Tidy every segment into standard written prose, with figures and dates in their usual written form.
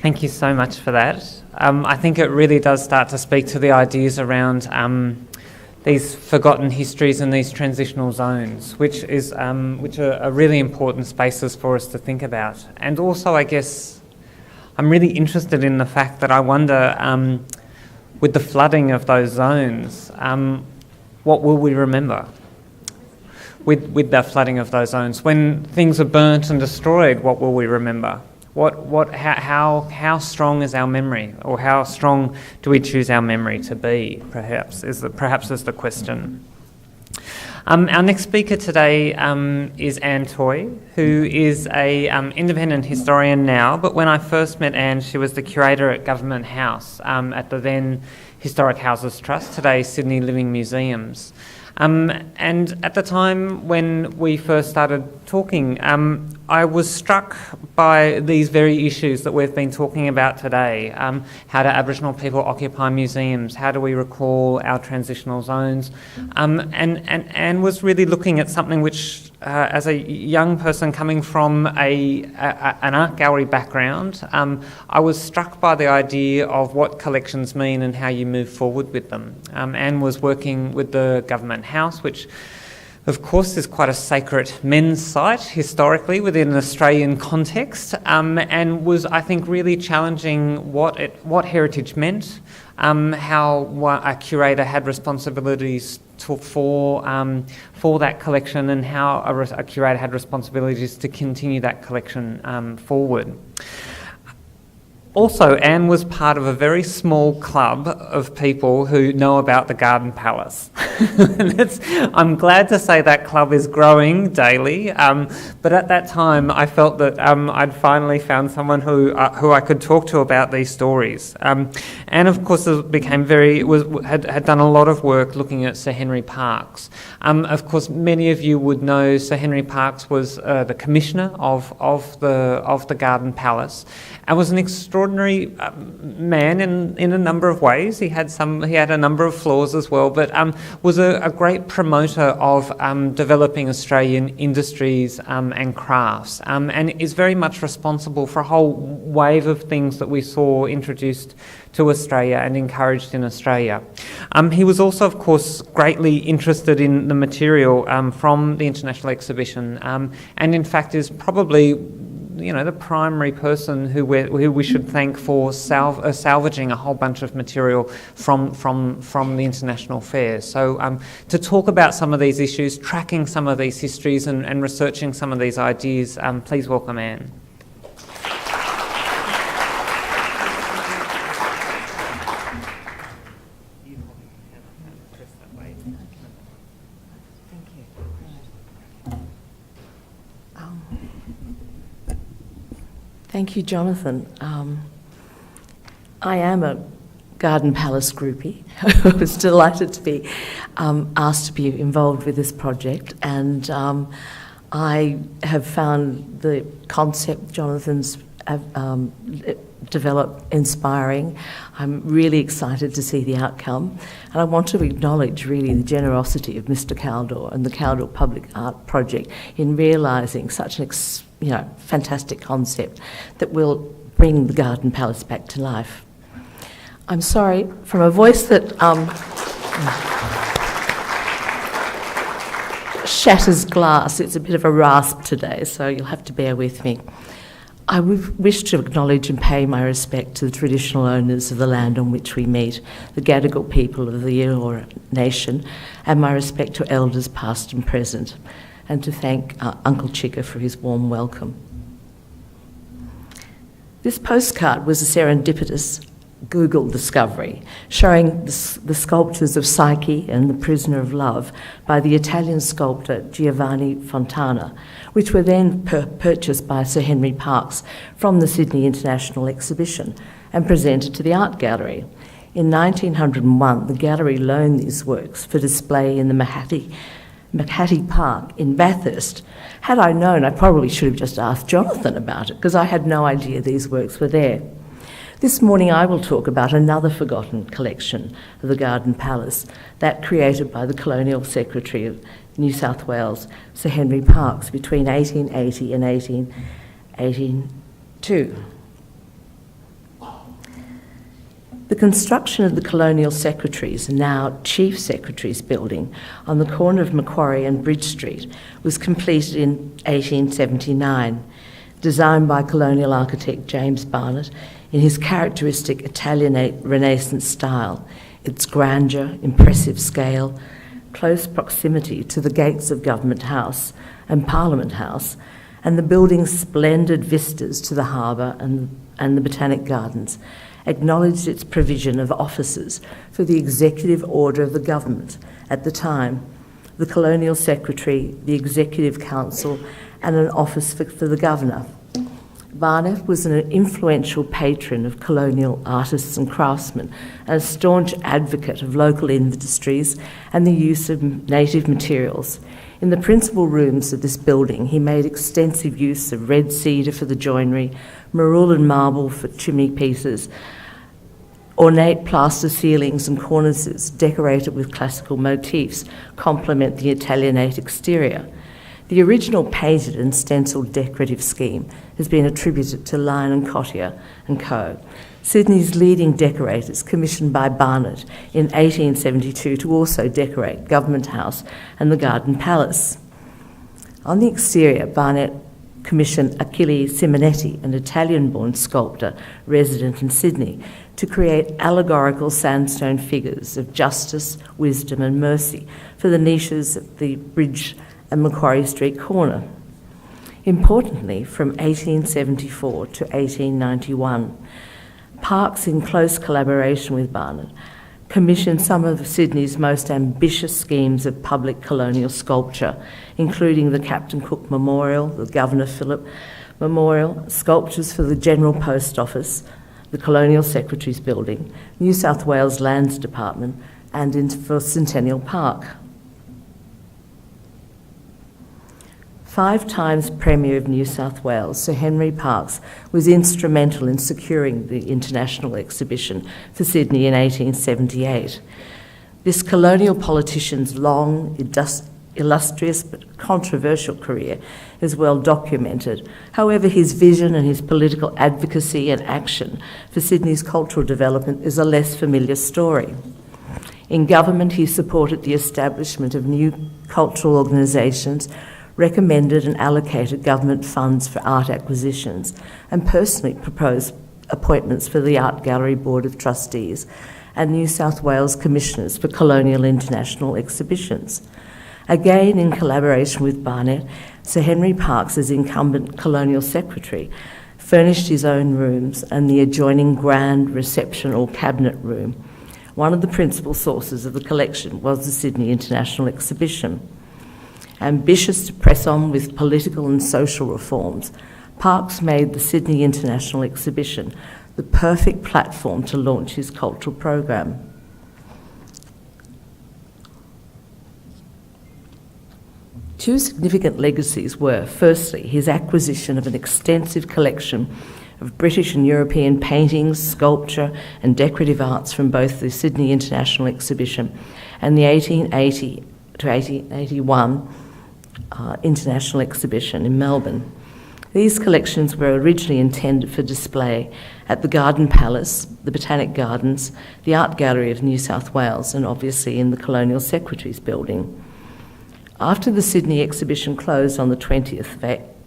Thank you so much for that. I think it really does start to speak to the ideas around these forgotten histories and these transitional zones, which are really important spaces for us to think about. And also, I guess, I'm really interested in the fact that I wonder, with the flooding of those zones, what will we remember? With the flooding of those zones, when things are burnt and destroyed, what will we remember? How strong is our memory, or how strong do we choose our memory to be? Perhaps is the question. Our next speaker today is Anne Toy, who is a independent historian now. But when I first met Anne, she was the curator at Government House at the then Historic Houses Trust, today Sydney Living Museums. And at the time when we first started talking, I was struck by these very issues that we've been talking about today. How do Aboriginal people occupy museums? How do we recall our transitional zones? And was really looking at something which, as a young person coming from an art gallery background, I was struck by the idea of what collections mean and how you move forward with them. Anne was working with the Government House, which of course is quite a sacred men's site historically within an Australian context, and was, I think, really challenging what heritage meant, how a curator had responsibilities for that collection, and how a curator had responsibilities to continue that collection forward. Also, Anne was part of a very small club of people who know about the Garden Palace. I'm glad to say that club is growing daily, but at that time I felt that I'd finally found someone who I could talk to about these stories. Anne, of course, had done a lot of work looking at Sir Henry Parkes. Of course, many of you would know Sir Henry Parkes was the commissioner of the Garden Palace, and was an extraordinary man in a number of ways. He had a number of flaws as well, but was a great promoter of developing Australian industries and crafts, and is very much responsible for a whole wave of things that we saw introduced to Australia and encouraged in Australia. He was also, of course, greatly interested in the material from the International Exhibition, and in fact is probably the primary person who we should thank for salvaging a whole bunch of material from the international fair. So to talk about some of these issues, tracking some of these histories and researching some of these ideas, please welcome Anne. Thank you, Jonathan. I am a Garden Palace groupie. I was delighted to be asked to be involved with this project, and I have found the concept Jonathan's developed inspiring. I'm really excited to see the outcome, and I want to acknowledge really the generosity of Mr. Kaldor and the Kaldor Public Art Project in realising such an fantastic concept that will bring the Garden Palace back to life. I'm sorry, from a voice that shatters glass, it's a bit of a rasp today, so you'll have to bear with me. I wish to acknowledge and pay my respect to the traditional owners of the land on which we meet, the Gadigal people of the Eora Nation, and my respect to elders past and present, and to thank Uncle Chicka for his warm welcome. This postcard was a serendipitous Google discovery showing the sculptures of Psyche and the Prisoner of Love by the Italian sculptor Giovanni Fontana, which were then purchased by Sir Henry Parkes from the Sydney International Exhibition and presented to the Art Gallery. In 1901, the gallery loaned these works for display in the Macquarie Park in Bathurst. Had I known, I probably should have just asked Jonathan about it, because I had no idea these works were there. This morning I will talk about another forgotten collection of the Garden Palace, that created by the Colonial Secretary of New South Wales, Sir Henry Parkes, between 1880 and 1882. The construction of the Colonial Secretaries, now Chief Secretaries Building, on the corner of Macquarie and Bridge Street was completed in 1879, designed by colonial architect James Barnett in his characteristic Italian Renaissance style, its grandeur, impressive scale, close proximity to the gates of Government House and Parliament House, and the building's splendid vistas to the harbour and the Botanic Gardens, acknowledged its provision of offices for the executive order of the government at the time, the Colonial Secretary, the Executive Council, and an office for the Governor. Barnett was an influential patron of colonial artists and craftsmen and a staunch advocate of local industries and the use of native materials. In the principal rooms of this building, he made extensive use of red cedar for the joinery, marule and marble for chimney pieces, ornate plaster ceilings and cornices decorated with classical motifs complement the Italianate exterior. The original painted and stenciled decorative scheme has been attributed to Lyon and Cottier and Co., Sydney's leading decorators, commissioned by Barnett in 1872 to also decorate Government House and the Garden Palace. On the exterior, Barnett commissioned Achille Simonetti, an Italian-born sculptor resident in Sydney, to create allegorical sandstone figures of justice, wisdom and mercy for the niches at the Bridge and Macquarie Street corner. Importantly, from 1874 to 1891, Parkes, in close collaboration with Barnett, commissioned some of Sydney's most ambitious schemes of public colonial sculpture, including the Captain Cook Memorial, the Governor Phillip Memorial, sculptures for the General Post Office, the Colonial Secretaries Building, New South Wales Lands Department, and for Centennial Park. 5 times Premier of New South Wales, Sir Henry Parkes was instrumental in securing the International Exhibition for Sydney in 1878. This colonial politician's long, illustrious but controversial career is well documented. However, his vision and his political advocacy and action for Sydney's cultural development is a less familiar story. In government, he supported the establishment of new cultural organisations, recommended and allocated government funds for art acquisitions, and personally proposed appointments for the Art Gallery Board of Trustees and New South Wales Commissioners for Colonial International Exhibitions. Again, in collaboration with Barnett, Sir Henry Parkes, as incumbent Colonial Secretary, furnished his own rooms and the adjoining grand reception or cabinet room. One of the principal sources of the collection was the Sydney International Exhibition. Ambitious to press on with political and social reforms, Parkes made the Sydney International Exhibition the perfect platform to launch his cultural program. Two significant legacies were, firstly, his acquisition of an extensive collection of British and European paintings, sculpture and decorative arts from both the Sydney International Exhibition and the 1880 to 1881 International Exhibition in Melbourne. These collections were originally intended for display at the Garden Palace, the Botanic Gardens, the Art Gallery of New South Wales, and obviously in the Colonial Secretaries Building. After the Sydney exhibition closed on the 20th of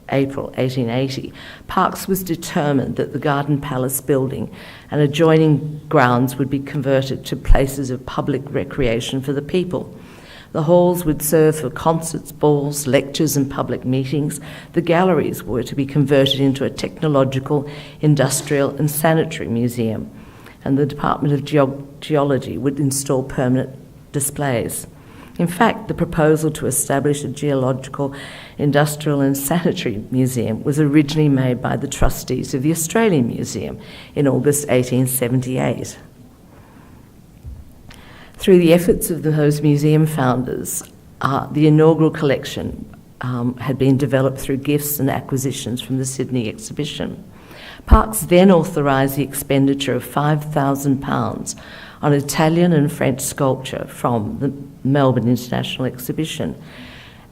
April 1880, Parkes was determined that the Garden Palace building and adjoining grounds would be converted to places of public recreation for the people. The halls would serve for concerts, balls, lectures and public meetings. The galleries were to be converted into a technological, industrial and sanitary museum, and the Department of Geology would install permanent displays. In fact, the proposal to establish a geological, industrial and sanitary museum was originally made by the trustees of the Australian Museum in August 1878. Through the efforts of those museum founders, the inaugural collection had been developed through gifts and acquisitions from the Sydney exhibition. Parkes then authorised the expenditure of £5,000 on Italian and French sculpture from the Melbourne International Exhibition.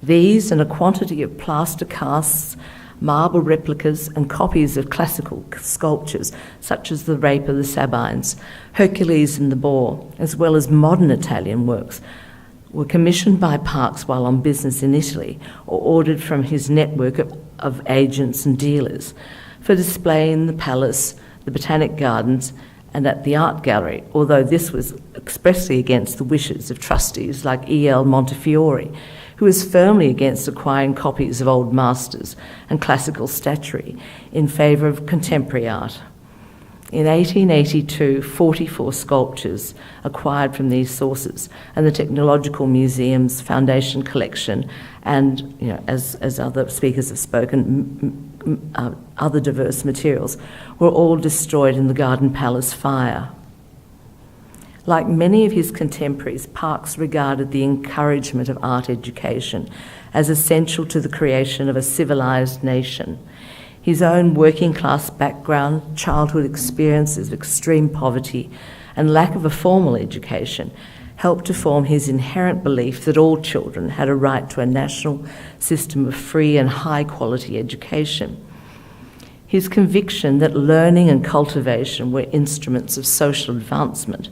These and a quantity of plaster casts marble replicas and copies of classical sculptures such as the Rape of the Sabines, Hercules and the Boar, as well as modern Italian works, were commissioned by Parkes while on business in Italy or ordered from his network of agents and dealers for display in the Palace, the Botanic Gardens and at the Art Gallery, although this was expressly against the wishes of trustees like E.L. Montefiore, who was firmly against acquiring copies of old masters and classical statuary in favour of contemporary art. In 1882, 44 sculptures acquired from these sources, and the Technological Museum's Foundation collection, and, you know, as other speakers have spoken, other diverse materials, were all destroyed in the Garden Palace fire. Like many of his contemporaries, Parkes regarded the encouragement of art education as essential to the creation of a civilised nation. His own working-class background, childhood experiences of extreme poverty, and lack of a formal education helped to form his inherent belief that all children had a right to a national system of free and high-quality education. His conviction that learning and cultivation were instruments of social advancement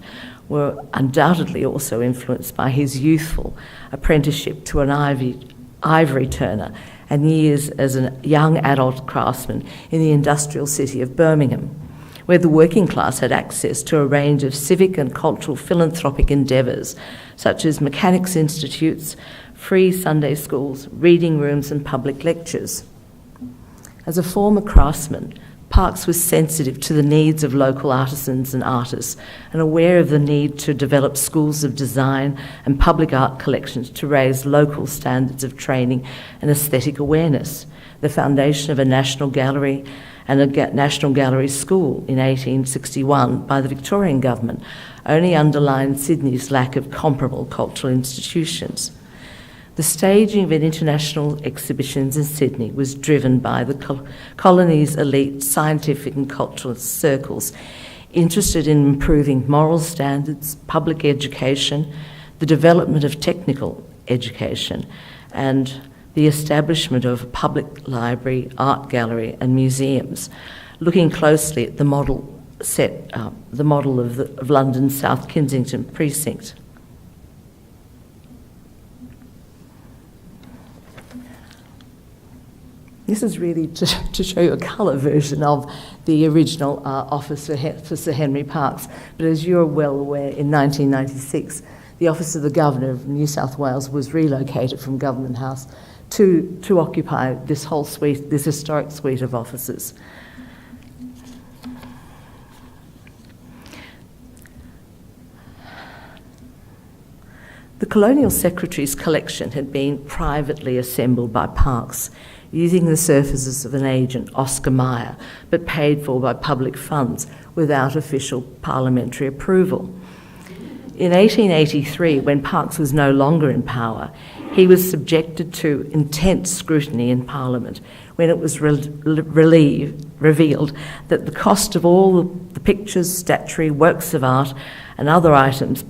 were undoubtedly also influenced by his youthful apprenticeship to an ivory turner and years as a young adult craftsman in the industrial city of Birmingham, where the working class had access to a range of civic and cultural philanthropic endeavours, such as mechanics institutes, free Sunday schools, reading rooms and public lectures. As a former craftsman, Parkes was sensitive to the needs of local artisans and artists and aware of the need to develop schools of design and public art collections to raise local standards of training and aesthetic awareness. The foundation of a National Gallery and a National Gallery School in 1861 by the Victorian government only underlined Sydney's lack of comparable cultural institutions. The staging of international exhibitions in Sydney was driven by the colony's elite scientific and cultural circles, interested in improving moral standards, public education, the development of technical education, and the establishment of a public library, art gallery and museums, looking closely at the model of London's South Kensington precinct. This is really to show you a colour version of the original office for Sir Henry Parkes. But as you're well aware, in 1996, the Office of the Governor of New South Wales was relocated from Government House to occupy this whole suite, this historic suite of offices. The Colonial Secretary's collection had been privately assembled by Parkes, using the services of an agent, Oscar Meyer, but paid for by public funds without official parliamentary approval. In 1883, when Parkes was no longer in power, he was subjected to intense scrutiny in Parliament when it was revealed that the cost of all the pictures, statuary, works of art and other items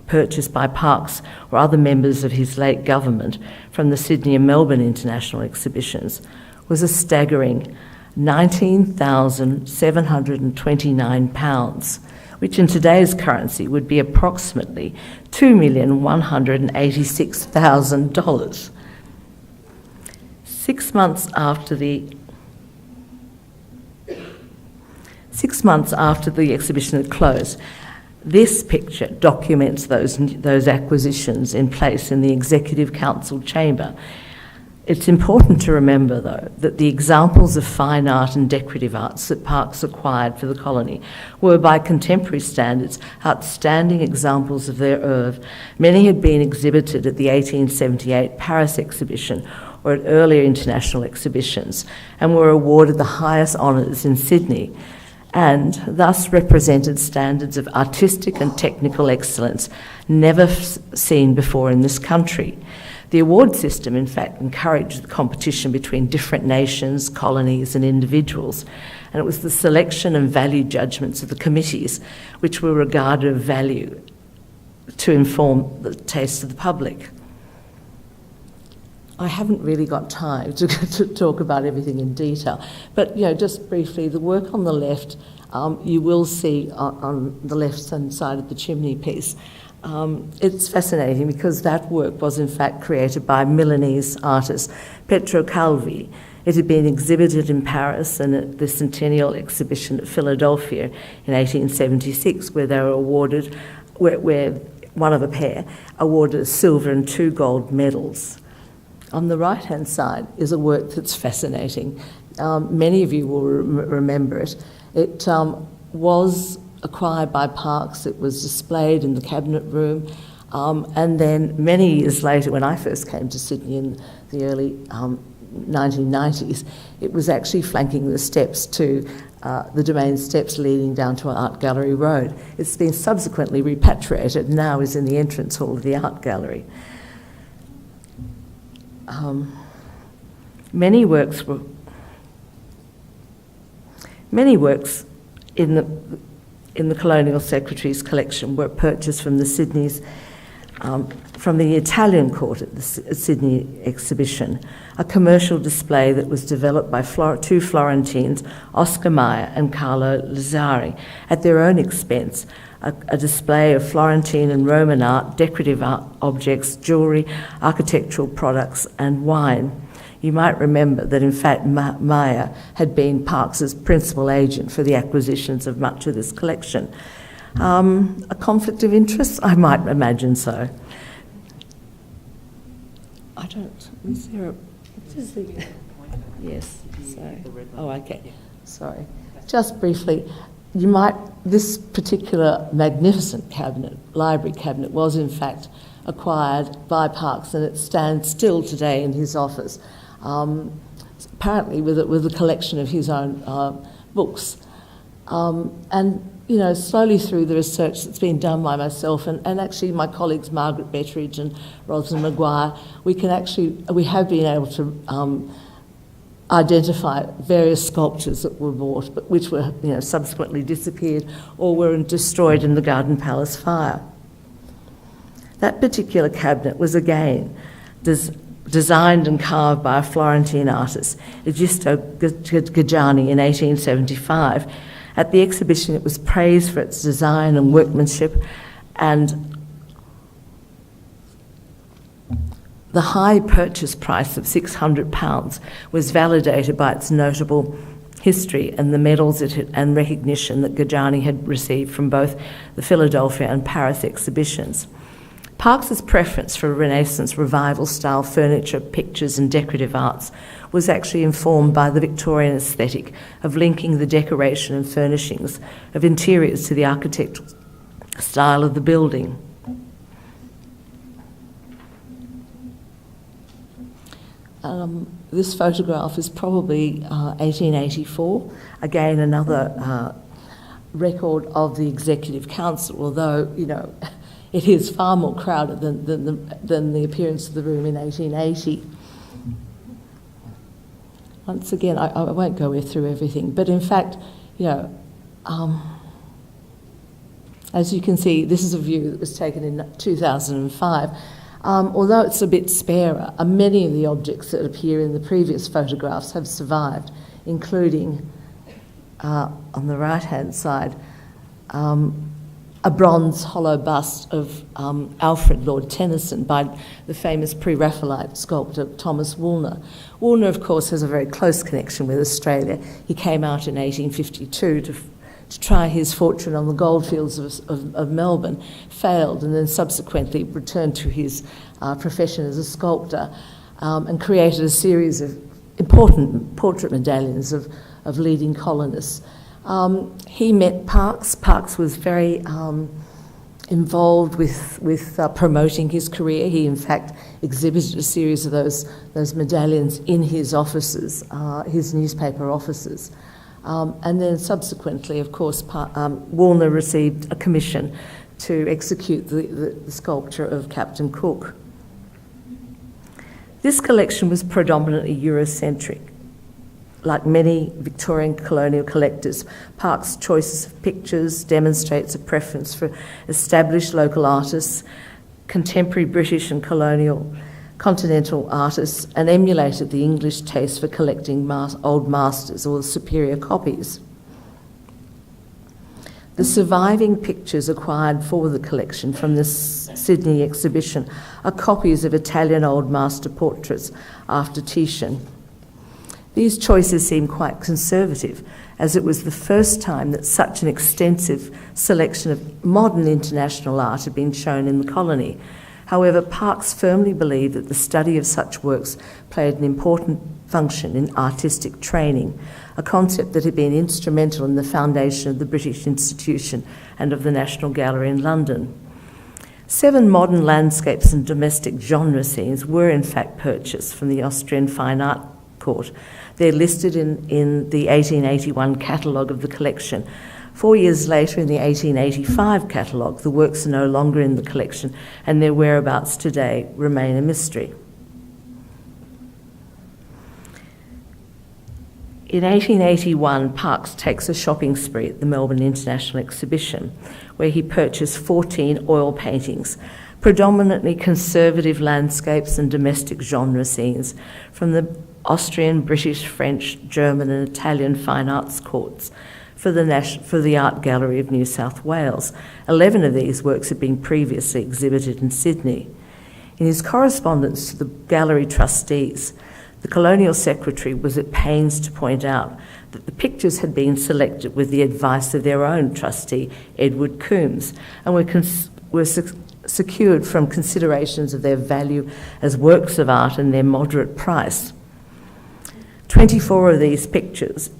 purchased by Parkes or other members of his late government from the Sydney and Melbourne International Exhibitions was a staggering £19,729, which in today's currency would be approximately $2,186,000. 6 months after the exhibition had closed, this picture documents those acquisitions in place in the Executive Council chamber. It's important to remember, though, that the examples of fine art and decorative arts that Parkes acquired for the colony were, by contemporary standards, outstanding examples of their oeuvre. Many had been exhibited at the 1878 Paris exhibition or at earlier international exhibitions and were awarded the highest honours in Sydney, and thus represented standards of artistic and technical excellence never seen before in this country. The award system, in fact, encouraged the competition between different nations, colonies and individuals, and it was the selection and value judgments of the committees which were regarded of value to inform the taste of the public. I haven't really got time to talk about everything in detail, but just briefly, the work on the left, you will see on the left-hand side of the chimney piece. It's fascinating because that work was in fact created by Milanese artist Pietro Calvi. It had been exhibited in Paris and at the Centennial Exhibition at Philadelphia in 1876, where they were awarded, where one of a pair awarded silver and 2 gold medals. On the right-hand side is a work that's fascinating. Many of you will remember it. It was acquired by Parkes. It was displayed in the cabinet room. And then many years later, when I first came to Sydney in the early 1990s, it was actually flanking the steps to the Domain steps leading down to Art Gallery Road. It's been subsequently repatriated and now is in the entrance hall of the Art Gallery. Many works in the Colonial Secretary's collection were purchased from the from the Italian court at the Sydney exhibition, a commercial display that was developed by 2 Florentines, Oscar Mayer and Carlo Lazzari, at their own expense, a display of Florentine and Roman art, decorative art objects, jewellery, architectural products and wine. You might remember that in fact Mayer had been Parkes's principal agent for the acquisitions of much of this collection. A conflict of interest? I might imagine so. I don't, is there a, what is the, yes, so, oh okay, sorry. Just briefly, this particular magnificent cabinet, library cabinet, was in fact acquired by Parkes, and it stands still today in his office, apparently with a collection of his own books. And slowly through the research that's been done by myself and actually my colleagues Margaret Betteridge and Rosalind Maguire, we have been able to identify various sculptures that were bought, but which were subsequently disappeared or were destroyed in the Garden Palace fire. That particular cabinet was again designed and carved by a Florentine artist, Egisto Gajani, in 1875. At the exhibition, it was praised for its design and workmanship, and the high purchase price of £600 was validated by its notable history and the medals and recognition that Gajani had received from both the Philadelphia and Paris exhibitions. Parkes's preference for Renaissance revival-style furniture, pictures and decorative arts was actually informed by the Victorian aesthetic of linking the decoration and furnishings of interiors to the architectural style of the building. This photograph is probably 1884. Again, another record of the Executive Council, although, it is far more crowded than the appearance of the room in 1880. Once again, I won't go through everything, but in fact, as you can see, this is a view that was taken in 2005. Although it's a bit sparer, many of the objects that appear in the previous photographs have survived, including, on the right-hand side, a bronze hollow bust of Alfred Lord Tennyson by the famous pre-Raphaelite sculptor Thomas Woolner. Woolner, of course, has a very close connection with Australia. He came out in 1852 to try his fortune on the goldfields of Melbourne, failed, and then subsequently returned to his profession as a sculptor and created a series of important portrait medallions of leading colonists. He met Parkes. Parkes was very involved with promoting his career. He, in fact, exhibited a series of those medallions in his offices, his newspaper offices. And then subsequently, of course, Woolner received a commission to execute the sculpture of Captain Cook. This collection was predominantly Eurocentric. Like many Victorian colonial collectors, Parkes' choices of pictures demonstrates a preference for established local artists, contemporary British and colonial continental artists and emulated the English taste for collecting old masters or superior copies. The surviving pictures acquired for the collection from the Sydney exhibition are copies of Italian old master portraits after Titian. These choices seem quite conservative, as it was the first time that such an extensive selection of modern international art had been shown in the colony. However, Parkes firmly believed that the study of such works played an important function in artistic training, a concept that had been instrumental in the foundation of the British institution and of the National Gallery in London. 7 modern landscapes and domestic genre scenes were in fact purchased from the Austrian Fine Art Court. They're listed in the 1881 catalogue of the collection. 4 years later, in the 1885 catalogue, the works are no longer in the collection, and their whereabouts today remain a mystery. In 1881, Parkes takes a shopping spree at the Melbourne International Exhibition, where he purchased 14 oil paintings, predominantly conservative landscapes and domestic genre scenes from the Austrian, British, French, German and Italian fine arts courts for the Art Gallery of New South Wales. 11 of these works had been previously exhibited in Sydney. In his correspondence to the gallery trustees, the Colonial Secretary was at pains to point out that the pictures had been selected with the advice of their own trustee, Edward Coombs, and were secured from considerations of their value as works of art and their moderate price. 24 of these pictures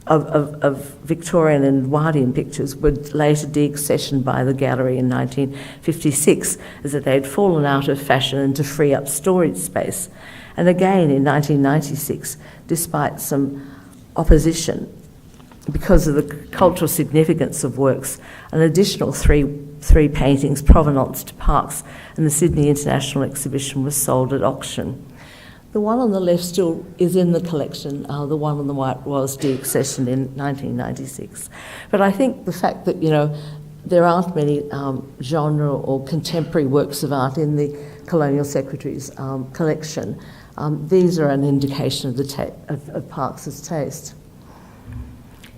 of Victorian and Edwardian pictures were later deaccessioned by the gallery in 1956, as that they had fallen out of fashion and to free up storage space. And again in 1996, despite some opposition because of the cultural significance of works, an additional three paintings provenance to Parkes and the Sydney International Exhibition was sold at auction. The one on the left still is in the collection. The one on the right was deaccessioned in 1996. But I think the fact that, there aren't many genre or contemporary works of art in the Colonial Secretary's collection, these are an indication of Parkes's taste.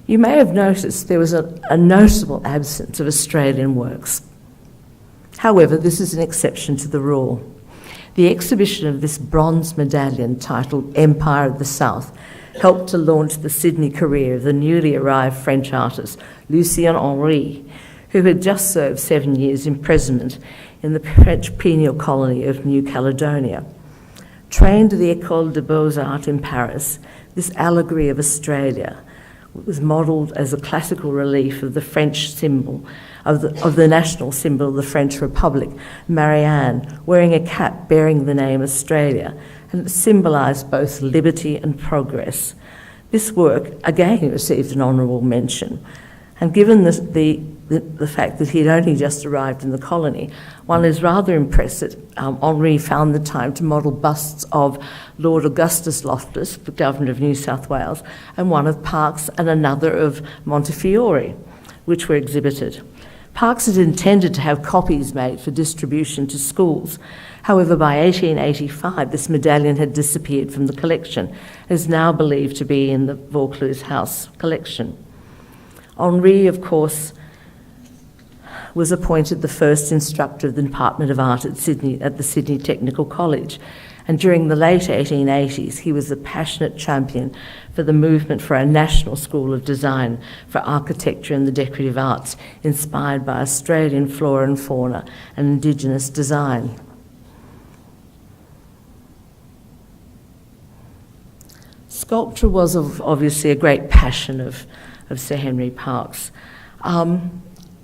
You may have noticed there was a notable absence of Australian works. However, this is an exception to the rule. The exhibition of this bronze medallion titled Empire of the South helped to launch the Sydney career of the newly arrived French artist Lucien Henry, who had just served 7 years imprisonment in the French penal colony of New Caledonia. Trained at the École des Beaux-Arts in Paris, this allegory of Australia was modelled as a classical relief of the French symbol, of the national symbol of the French Republic, Marianne, wearing a cap bearing the name Australia, and it symbolised both liberty and progress. This work again received an honourable mention, and given the fact that he had only just arrived in the colony, one is rather impressed that Henri found the time to model busts of Lord Augustus Loftus, the Governor of New South Wales, and one of Parkes and another of Montefiore, which were exhibited. Parkes had intended to have copies made for distribution to schools. However, by 1885, this medallion had disappeared from the collection and is now believed to be in the Vaucluse House collection. Henri, of course, was appointed the first instructor of the Department of Art at the Sydney Technical College, and during the late 1880s he was a passionate champion for the movement for a national school of design for architecture and the decorative arts, inspired by Australian flora and fauna and Indigenous design. Sculpture was obviously a great passion of Sir Henry Parkes.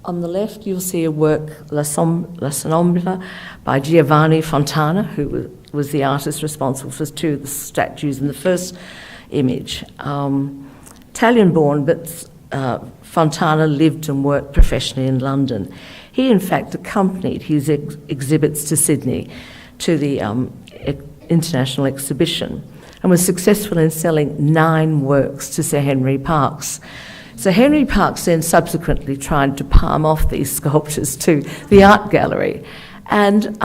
On the left, you'll see a work, La Somnambula, by Giovanni Fontana, who was the artist responsible for 2 of the statues in the first image. Italian-born, but Fontana lived and worked professionally in London. He, in fact, accompanied his exhibits to Sydney to the International Exhibition and was successful in selling 9 works to Sir Henry Parkes. Sir Henry Parkes then subsequently tried to palm off these sculptures to the Art Gallery, and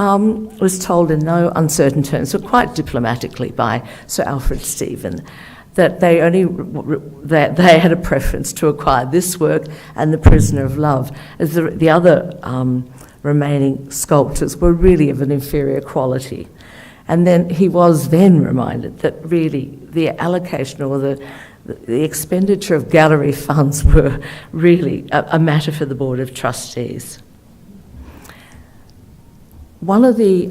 was told in no uncertain terms, but quite diplomatically by Sir Alfred Stephen, that they had a preference to acquire this work and The Prisoner of Love, as the other remaining sculptures were really of an inferior quality. And then he was then reminded that really the allocation or the expenditure of gallery funds were really a matter for the Board of Trustees. One of the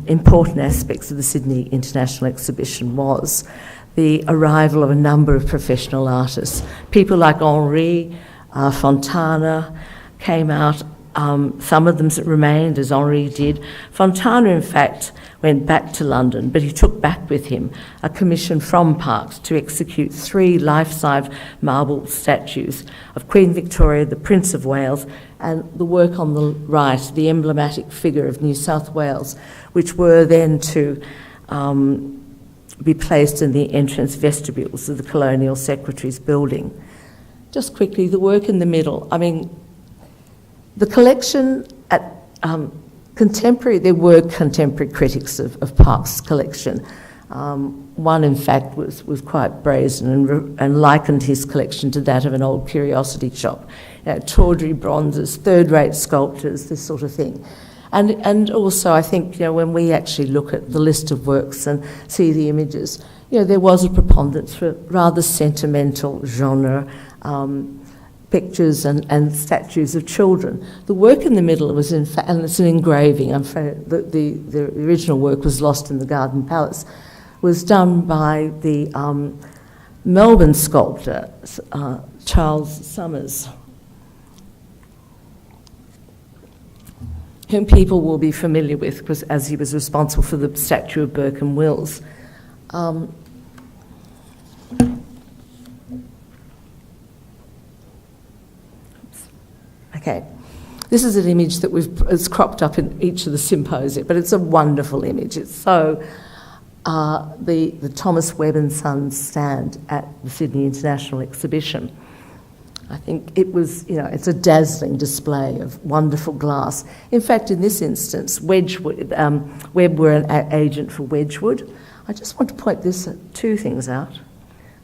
important aspects of the Sydney International Exhibition was the arrival of a number of professional artists. People like Henri, Fontana came out. Some of them remained, as Henri did. Fontana, in fact, went back to London, but he took back with him a commission from Parkes to execute 3 life-size marble statues of Queen Victoria, the Prince of Wales, and the work on the right, the emblematic figure of New South Wales, which were then to be placed in the entrance vestibules of the Colonial Secretary's building. Just quickly, the work in the middle. I mean, the collection at there were contemporary critics of Parkes' collection. One, in fact, was quite brazen and likened his collection to that of an old curiosity shop. Tawdry bronzes, third-rate sculptures, this sort of thing. And also, I think, when we actually look at the list of works and see the images, there was a preponderance for rather sentimental genre pictures and statues of children. The work in the middle was, in fact, and it's an engraving, I'm afraid the original work was lost in the Garden Palace, was done by the Melbourne sculptor, Charles Summers, whom people will be familiar with, because as he was responsible for the statue of Burke and Wills. Okay, this is an image that it's cropped up in each of the symposia, but it's a wonderful image. It's so the Thomas Webb and Sons stand at the Sydney International Exhibition. I think it was, it's a dazzling display of wonderful glass. In fact, in this instance, Wedgwood, Webb were an agent for Wedgwood. I just want to point two things out.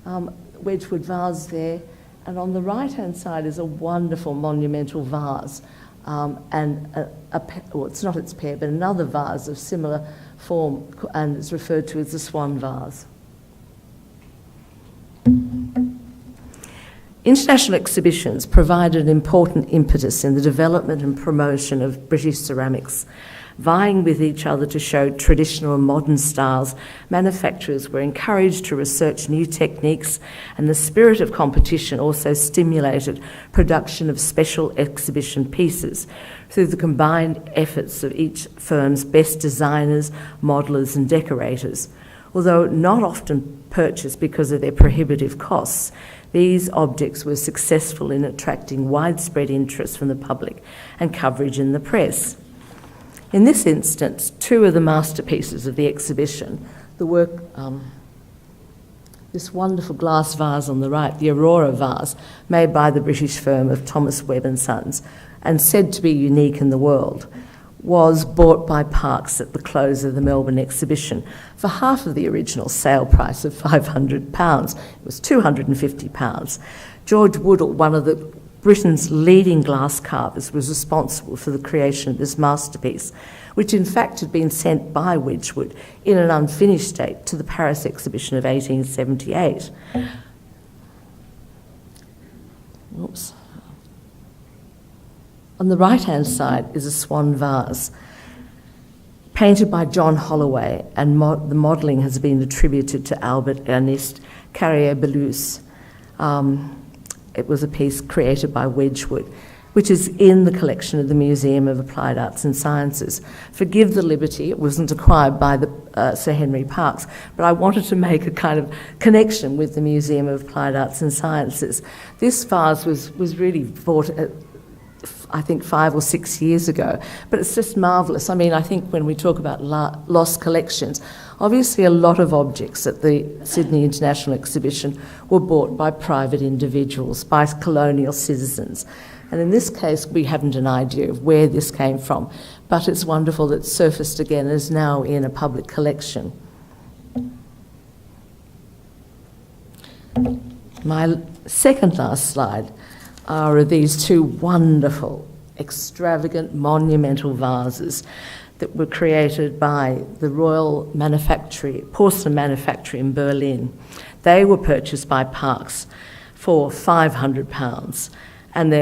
Wedgwood vase there, and on the right-hand side is a wonderful monumental vase, and it's not its pair, but another vase of similar form, and it's referred to as the Swan vase. International exhibitions provided an important impetus in the development and promotion of British ceramics. Vying with each other to show traditional and modern styles, manufacturers were encouraged to research new techniques, and the spirit of competition also stimulated production of special exhibition pieces through the combined efforts of each firm's best designers, modellers and decorators. Although not often purchased because of their prohibitive costs, these objects were successful in attracting widespread interest from the public and coverage in the press. In this instance, 2 of the masterpieces of the exhibition, the work, this wonderful glass vase on the right, the Aurora vase, made by the British firm of Thomas Webb and Sons, and said to be unique in the world, was bought by Parkes at the close of the Melbourne exhibition for half of the original sale price of £500. It was £250. George Woodall, one of Britain's leading glass carvers, was responsible for the creation of this masterpiece, which in fact had been sent by Wedgwood in an unfinished state to the Paris exhibition of 1878. Oops. On the right-hand side is a swan vase, painted by John Holloway, and the modelling has been attributed to Albert Ernest Carrier-Belleuse. It was a piece created by Wedgwood, which is in the collection of the Museum of Applied Arts and Sciences. Forgive the liberty, it wasn't acquired by Sir Henry Parkes, but I wanted to make a kind of connection with the Museum of Applied Arts and Sciences. This vase was really bought I think 5 or 6 years ago, but it's just marvellous. I mean, I think when we talk about lost collections, obviously a lot of objects at the Sydney International Exhibition were bought by private individuals, by colonial citizens. And in this case, we haven't an idea of where this came from. but it's wonderful that it's surfaced again and is now in a public collection. My second last slide are these two wonderful, extravagant, monumental vases that were created by the Royal Porcelain Manufactory in Berlin. They were purchased by Parkes for £500 and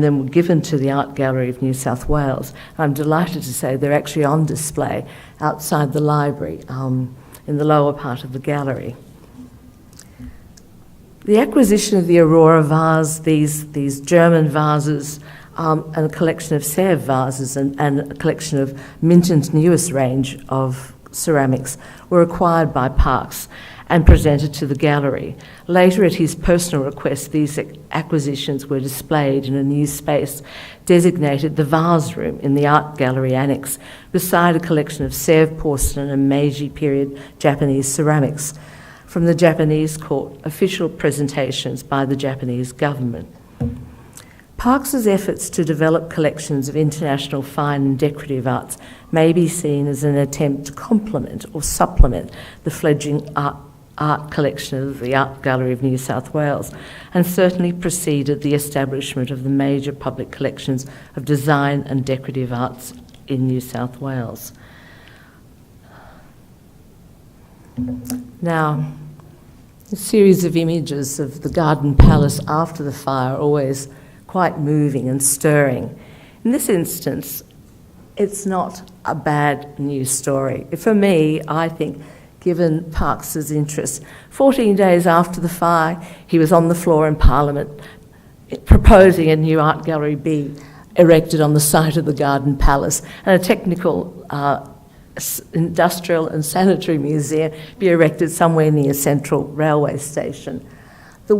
then were given to the Art Gallery of New South Wales. I'm delighted to say they're actually on display outside the library in the lower part of the gallery. The acquisition of the Aurora vase, these German vases, and a collection of Sèvres vases and a collection of Minton's newest range of ceramics were acquired by Parkes and presented to the gallery. Later, at his personal request, these acquisitions were displayed in a new space designated the Vase Room in the Art Gallery Annex, beside a collection of Sèvres porcelain and Meiji period Japanese ceramics from the Japanese court, official presentations by the Japanese government. Parkes's efforts to develop collections of international fine and decorative arts may be seen as an attempt to complement or supplement the fledgling art collection of the Art Gallery of New South Wales, and certainly preceded the establishment of the major public collections of design and decorative arts in New South Wales. Now, a series of images of the Garden Palace after the fire are always quite moving and stirring. In this instance, it's not a bad news story. For me, I think, given Parkes's interest, 14 days after the fire, he was on the floor in Parliament proposing a new art gallery be erected on the site of the Garden Palace and a technical industrial and sanitary museum be erected somewhere near Central Railway Station. The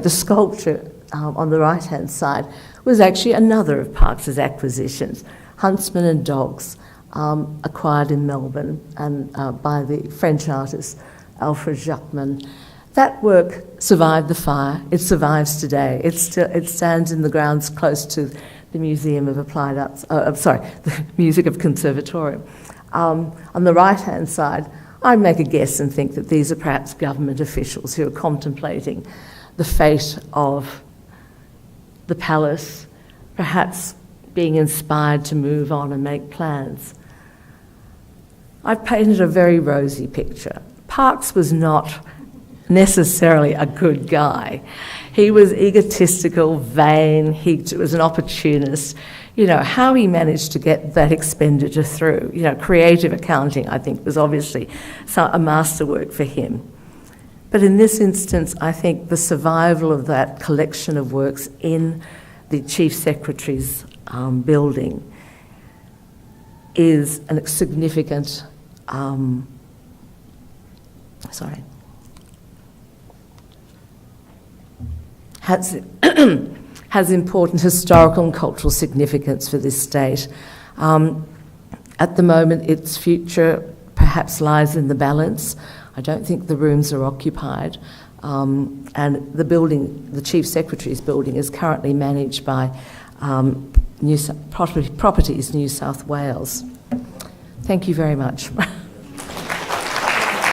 sculpture on the right-hand side was actually another of Parkes's acquisitions, Huntsman and Dogs, acquired in Melbourne and by the French artist Alfred Jacquemin. That work survived the fire. It survives today. It stands in the grounds close to the Museum of Applied Arts, the Music of Conservatorium. On the right-hand side, I make a guess and think that these are perhaps government officials who are contemplating the fate of the palace, perhaps being inspired to move on and make plans. I've painted a very rosy picture. Parkes was not necessarily a good guy. He was egotistical, vain, he was an opportunist. You know, how he managed to get that expenditure through, creative accounting, I think, was obviously a masterwork for him. But in this instance, I think the survival of that collection of works in the Chief Secretary's building is a significant, has important historical and cultural significance for this state. At the moment, its future perhaps lies in the balance. I don't think the rooms are occupied. And the building, the Chief Secretary's building, is currently managed by Properties New South Wales. Thank you very much.